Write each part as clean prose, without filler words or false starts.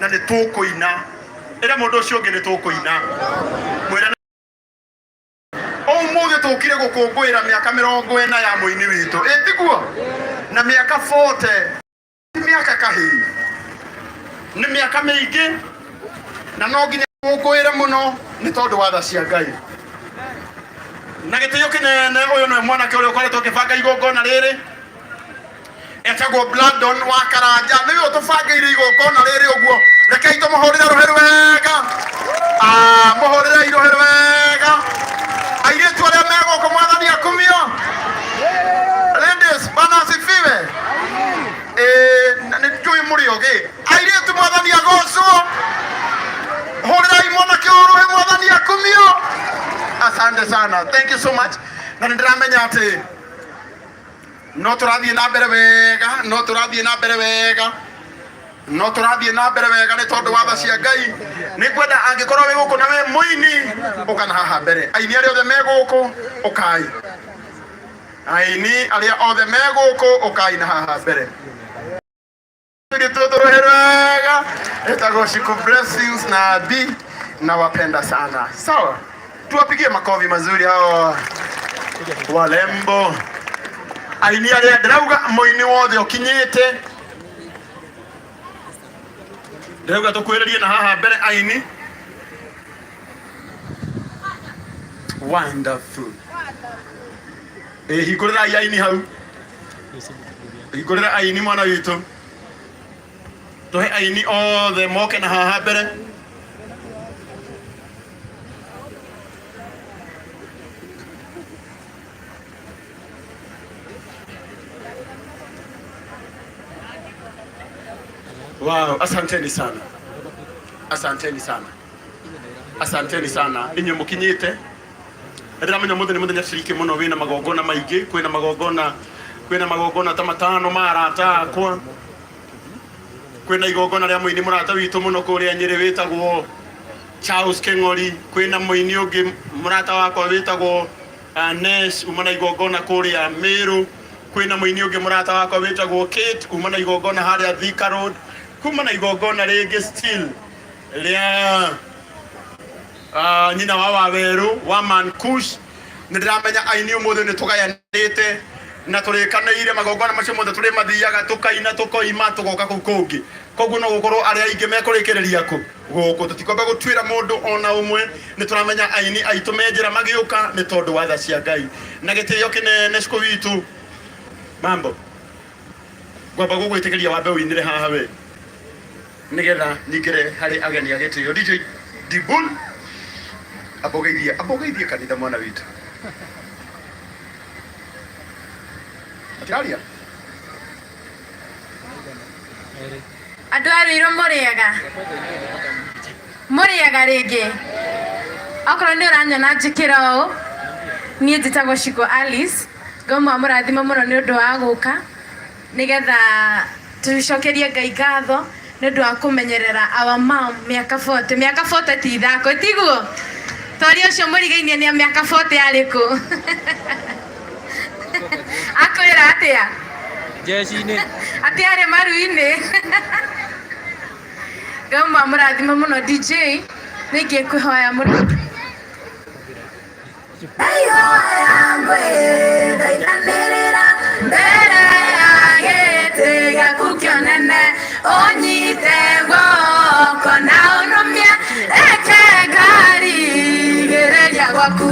na nĩ tũkũina ĩra mũndũ ũcio ũngĩ nĩ tũkũina mwĩra ũmũthĩ tũkire gũkũngũĩra mĩaka 40 ya mũini witũ ĩtiguo na mĩaka 40 ti mĩaka kahĩĩ nĩ mĩaka mĩingĩ na no nginya gũkũngũĩre mũno nĩ tondũ wa tha cia Ngai na gĩtĩo kĩnene ũyũ nĩ mwanake ũrĩa ũkoretwo ũkĩbanga igongona rĩrĩ etagwo Brandon wa Karanja nĩwe ũtũbangĩire igongona rĩrĩ ũguo rekei tũmũhũrĩre rũhĩ wega mũhũrĩre rũhĩ wega airĩtu arĩa megũkũ mwathani akumio ladies bana asifiwe na nĩnjũĩ mũrĩ ogĩ airĩtu mwathani agocwo hũrĩrai mwanake ũyũ rũhĩ mwathani akumio asante sana thank you so much na nĩndĩramenya atĩ no tũrathiĩ na mbere wega no tũrathiĩ na mbere wega no tũrathiĩ na mbere wega nĩ tondũ wa tha cia Ngai nĩngwenda angĩkorwo wĩ gũkũ na we mũini ũka na haha mbere aini arĩa othe me gũkũ ũkai aini arĩa othe me gũkũ ũkai na haha mbere tũrũhĩ wega etagwo Shiku Blessings na B na wapenda sana sawa tuwapigie makofi mazuri hao walembo aini arĩa ndĩrauga mũini wothe ũkinyĩte ndĩrauga tũkwĩrĩrie na haha mbere aini wonderful hingũrĩrai aini hau hingũrĩra aini mwana witũ tũhe aini othe moke na haha mbere wow asanteni sana asanteni sana asanteni sana inyuĩ mũkinyĩte ndĩramenya mũthĩ nĩ mũthenya ciriki mũno wĩna magongona maingĩ kwĩna magongona ta 5 ma arata akwa kwĩna igongona rĩa mũini mũrata witũ mũno kũrĩa Nyĩrĩ wĩtagwo Charles Keng'ori kwĩna mũini ũngĩ mũrata wakwa wĩtagwo Nes uma na igongona kũrĩa Meru kwĩna mũini ũngĩ mũrata wakwa wĩtagwo Kate uma na igongona harĩa Thika Road kuma na igongona rĩngĩ still rĩa nyina wa Waweru wa Mankush nĩndĩramenya aini ũmũthĩ nĩ tũgayanĩte na tũrĩkanĩire magongona macio mothe tũrĩ mathiaga tũkaina tũkoima tũgoka kũu kũngĩ koguo no gũkorwo arĩa aingĩ mekũrĩkĩrĩria kũ gũkũ tũtikwamba gũtuĩra mũndũ ona ũmwe nĩtũramenya aini aitũ menjĩra magĩũka nĩ tondũ wa tha cia Ngai na gĩtĩo kĩnene Shiku witũ mambo ngwamba gũgwĩtĩkĩria wambe ũinĩre haha we nĩgetha ningĩre harĩ ageni a gĩtĩo DJ Dibul abogeithie kanitha mwana witũ atiaria andũ a Ruiru mũrĩega rĩngĩ okorwo nĩ ũranyona njĩkĩra ũũ niĩ njĩtagwo Shiku Alice ngauma mũrathima mũno nĩ ũndũ wa gũka nĩgetha tũcokerie Ngai ngatho nĩ ũndũ wa kũmenyerera our mom mĩaka 40 ti ithako tiguo twaria ũcio mũrigainie nĩ mĩaka 40 arĩkũ akwĩra atĩa jeshi-inĩ atĩ arĩ maru-inĩ ngauma mũrathima mũno DJ nĩngĩ kwĩhoya mũno mbere ya gĩtĩ gĩaku kĩonene ũnyite guoko na ũrũmie reke ngari gĩrĩria gwaku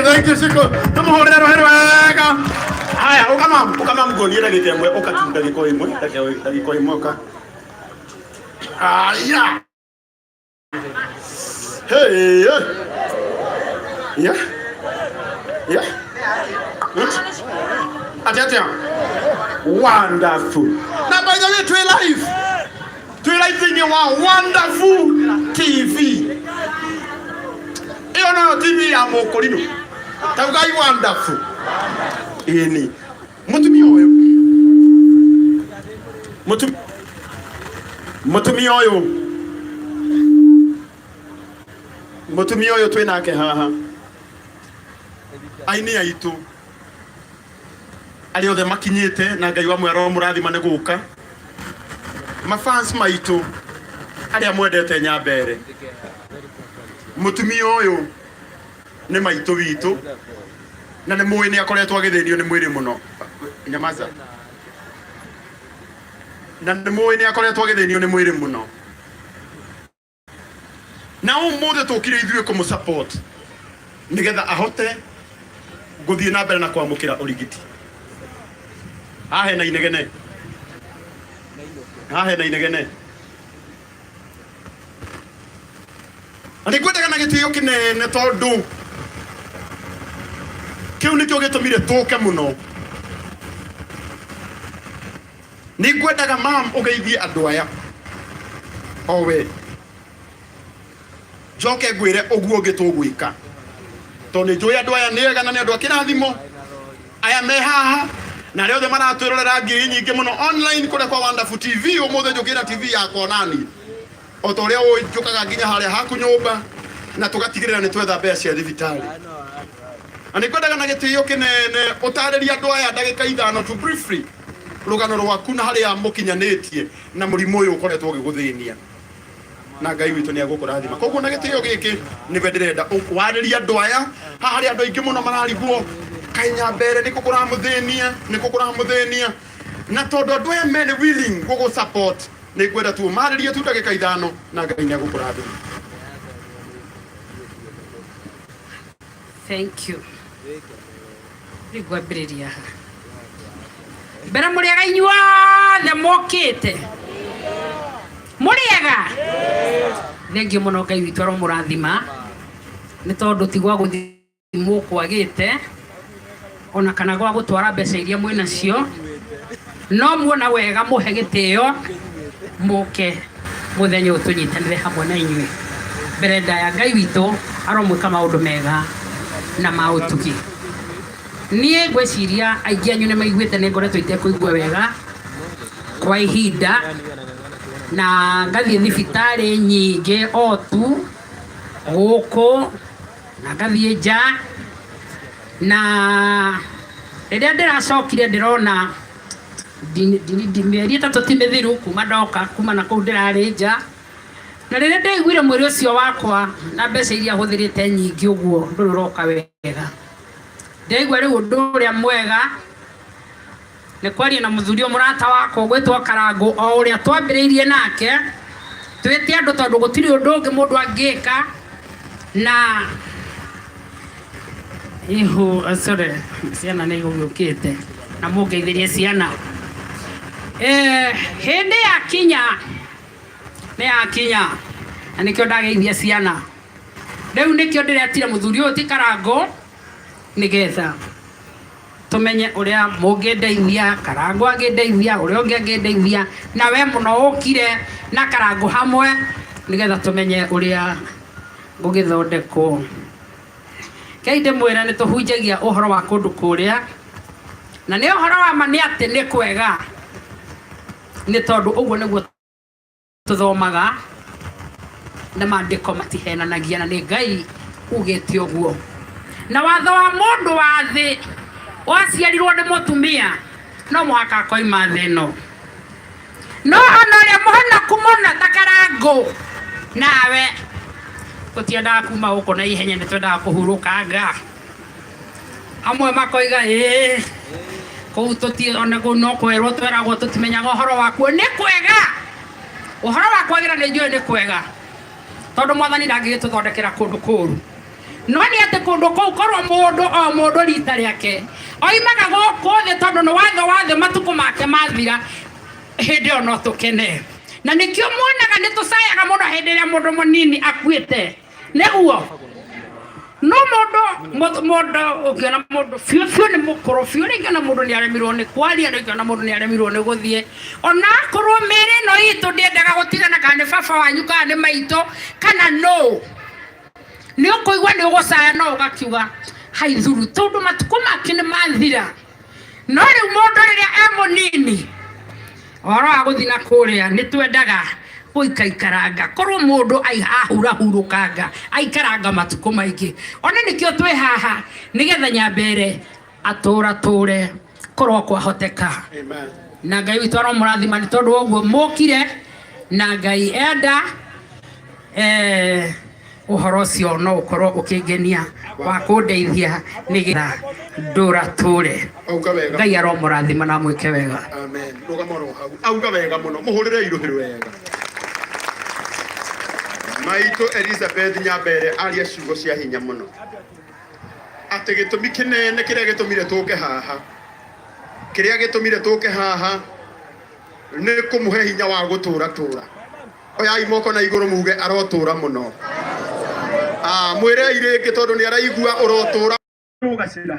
thank you Shiko. Tumuhorera rohero wega. Haya, ukama mgoni ndagika imwe ukatinda giko imwe ndagika giko imwe uka. Aya. Hey. Yeah. Yeah. Atete. Wonderful. Now by the way, to live. To live in your wonderful TV. You know TV ya mokolino. Tagai wonderful. Ini. Mutumi oyo. Mutumi oyo twina ke haha. Aini aitu. Ali othe makinyite na Ngai wa mwero murathima ne guka. Mafans maitu ali amwendete nyambere. Mutumi oyo ni maitu witu na ni muwi ni akoretwo agithinio ni mwiri muno. Nyamaza. Na ni muwi ni akoretwo agithinio ni mwiri muno. Na umuthi tukire ithuĩ kumu support nigetha ahote guthii na mbere na kwamukira urigiti. Hahe na inegene. Ani kwenda kana gitio kinene tondu kiu nikio gitumire tuke muno. Ni kwendaga mam ugeithie andu aya. Owe. Joke gwire oguo gitugwika. Tondu njui andu aya ni ega na ni andu akirathimo. Aya me haha. Na leo the maratwirorera ngiri nyingi muno online kule kwa Wonderful TV umuthe njukira TV yakwa nani otoria ujukaga nginya haria haku nyumba na tugatigirira ni twetha mbeca cia thibitari ani kwendaga na gitio kinene utariria andu aya ndagika 5 to briefly rugano rwaku na haria mukinyanitie na murimu uyu ukoretwo giguthinia na Ngai witu ni agukurathima koguo na gitio giki ni vendirenda wariria andu aya haria andu aingi muno mararigwo Kanya mbere niko kuramuthenia na tondu andu aya mene willing gugu support ni kwenda tu maririe tu ndagika 5 na Ngai ni agukurathima. Thank you. Rigwambiriria mbere muriaga inyuothe mokite muriaga thengiu muno Ngai witu aromurathima ni tondu tigwa guthimwo kwagite ona kana gwa gutwara mbeca iria mwina cio no muona wega muhe gitio muke muthenya utunyitanire hamwe na inyuĩ mbere ndaya Ngai witu aromwika maundu mega na mautugi. Nie ngwiciria aingi anyu ni maiguite ni ngoretwo itekuigua wega kwa ihinda na ngathie thibitari nyingi o tu guku na ngathie nja na riria ndiracokire ndirona mieri 3 ti mithiru kuma ndoka kuma na kuu ndirari nja na riria ndaiguire mwiri ucio wakwa na mbeca iria huthirite nyingi uguo nduroka wega ndaigua riu undu uria mwega ni kwaria na muthuri murata wakwa gwitwo Karangu o uria twambiriirie nake twite andu tondu gutiri undu ungi mundu angika na ihu sorry ciana ni gugukite na mungeithirie ciana hindi yakinya na nikio ndageithia ciana riu nikio ndiretire muthuri uyu ti Karangu nigetha tumenye uria mungindeithia Karangu angindeithia uria ungi angindeithia na we muno ukire na Karangu hamwe nigetha tumenye uria gugithondekwo. Kaide mwera ni tuhunjagia uhoro wa kundu kuria na ni uhoro wa mani ati ni kwega ni tondu uguo niguo tuthomaga na maandiko matihenanagia na ni Ngai ugite uguo na watho wa mundu wa thi waciarirwo ni mutumia no muhaka koima thino no ona ria muhonoku muno ta Karangu nawe tutiendaga kuma uko na ihenya ni twendaga kuhurukanga amwe makoiga kou tuti ona ko no kwerwo tweragwo tutimenyaga uhoro waku ni kwega uhoro wakwa gira ni njui ni kwega tondu mwathani ndangigituthondekera kundu kuru no nĩ atĩ kũndũ kũu korwo mũndũ rita rĩake oimaga gũkũ thĩ tondũ nĩ watho matukũ make mathira, hĩndĩ ĩyo no tũkene. Na nĩkĩo muonaga nĩ tũcayaga mũno hĩndĩ ĩrĩa mũndũ mũnini akuĩte, nĩguo no mũndũ ũngĩona mũndũ biũ nĩ mũkũrũ biũ, rĩngĩona mũndũ nĩ aremirwo nĩ kwaria, rĩngĩona mũndũ nĩ aremirwo nĩ gũthiĩ. Ona korwo mĩĩrĩ ĩno itũ ndĩendaga gũtigana kana nĩ baba wanyu kana nĩ maitũ kana no, nĩ ũkũigua nĩ ũgũcaya no ũgakiuga haithuru tondũ matukũ make nĩ mathira. No rĩu mũndũ rĩrĩa e mũnini ũhoro wa gũthiĩ na kũrĩa nĩ twendaga gũikaikaranga, korwo mũndũ ahurahurũkanga aikaranga matukũ maingĩ. Ona nĩkĩo twĩ haha nĩgetha nyambere atũre korwo kwahoteka. Na Ngai witũ aromũrathima nĩ tondũ ũguo mũkire na Ngai enda ũhoro ũcio no ũkorwo ũkĩngenia wa kũndeithia nĩgetha ndũratũre. Ngai aromũrathima na mwĩke wega. Amen. Rũgamoro hau. Auga wega mũno. Mũhũrĩre iruhĩrĩ wega. Maitũ Elizabeth Nyambere aria ciugo cia hinya mũno. Atĩ gĩtũmi kĩnene kĩrĩa gĩtũmire tũke haha. Kĩrĩa gĩtũmire tũke haha nĩ kũmũhe hinya wa gũtũra. Oyai moko na igũrũ muge arotũra mũno. Mwĩre irĩngĩ tondũ nĩ araigua ũrotũra. Ũgacira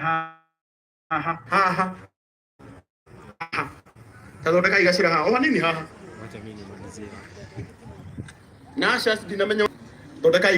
haha. Kathondeka igacira haha. O hanini haha. Nasha ndinamenya thondeka